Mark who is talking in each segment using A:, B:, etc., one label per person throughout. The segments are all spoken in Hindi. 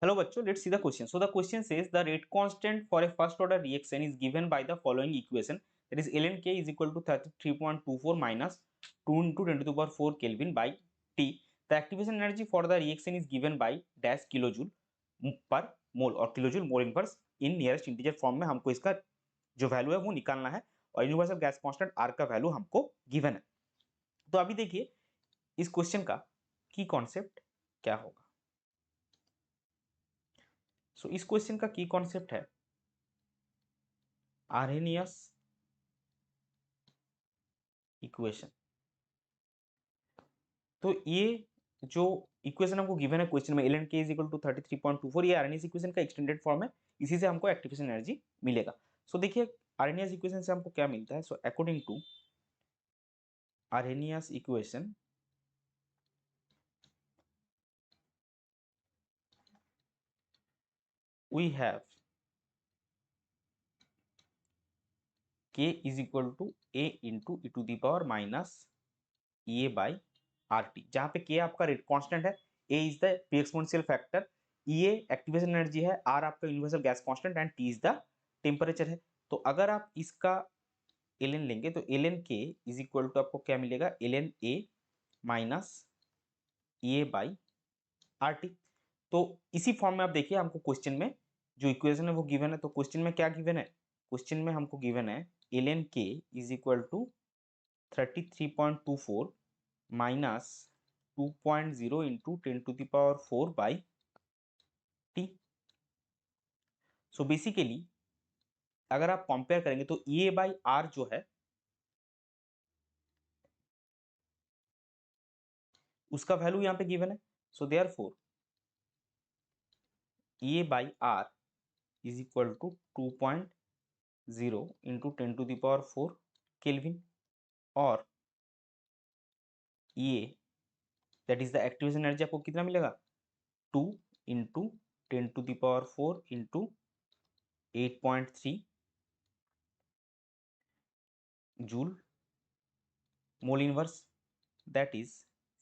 A: Hello bachcho, let's see the question. So the question says the rate constant for a first order reaction is given by the following equation, that is ln k is equal to 33.24 minus 2 into 10 to the power 4 Kelvin by T. The activation energy for the reaction is given by dash kilojoule per mole और kilojoule mole inverse in nearest integer form में हमको इसका जो वैल्यू है वो निकालना है और यूनिवर्सल गैस कांस्टेंट R का वैल्यू हमको गिवन है। तो अभी देखिए इस क्वेश्चन का की कॉन्सेप्ट क्या होगा। सो इस क्वेश्चन का की कॉन्सेप्ट है आर्हेनियस इक्वेशन। तो ये जो इक्वेशन हमको गिवन है क्वेश्चन में ln k is equal to 33.24, ये आर्हेनियस इक्वेशन का एक्सटेंडेड फॉर्म है, इसी से हमको एक्टिवेशन एनर्जी मिलेगा। सो देखिए आर्हेनियस इक्वेशन से हमको क्या मिलता है। So according to Arrhenius equation we have k is equal to a into e to the power minus E by R T, जहाँ पे k आपका रेट कांस्टेंट है, a is the pre exponential factor, E activation energy है, R आपका universal gas constant and T is the temperature है। तो अगर आप इसका ln लेंगे तो ln k is equal to आपको क्या मिलेगा, ln a minus E by R T. तो इसी फॉर्म में आप देखिए हमको क्वेश्चन में जो इक्वेशन है वो गिवन है। तो क्वेश्चन में क्या गिवन है, क्वेश्चन में हमको गिवन है ln k is equal to 33.24 minus 2.0 into 10 to the power 4 by T. So basically अगर आप कंपेयर करेंगे तो ए बाई आर जो है उसका वैल्यू यहाँ पे गिवन है। So therefore E by R is equal to 2.0 into 10 to the power 4 kelvin और ये that is the activation energy आपको कितना मिलेगा 2 into 10 to the power 4 into 8.3 joule mole inverse, that is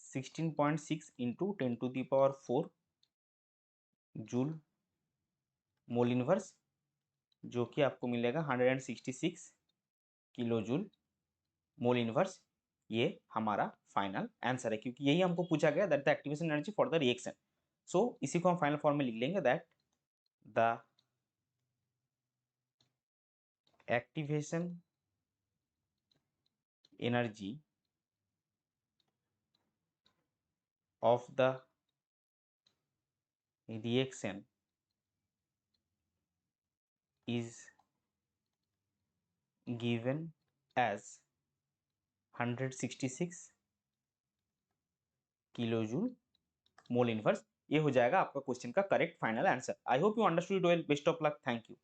A: 16.6 into 10 to the power 4 joule mole inverse, जो कि आपको मिलेगा 166 किलो जूल मोल इनवर्स। ये हमारा फाइनल आंसर है क्योंकि यही हमको पूछा गया that the activation energy for the reaction. So इसी को हम फाइनल फॉर्म में लिख लेंगे that the activation energy of the reaction is given as 166 kilojoule mole inverse. ये हो जाएगा आपका क्वेश्चन का correct final answer. I hope you understood well. Best of luck. Thank you.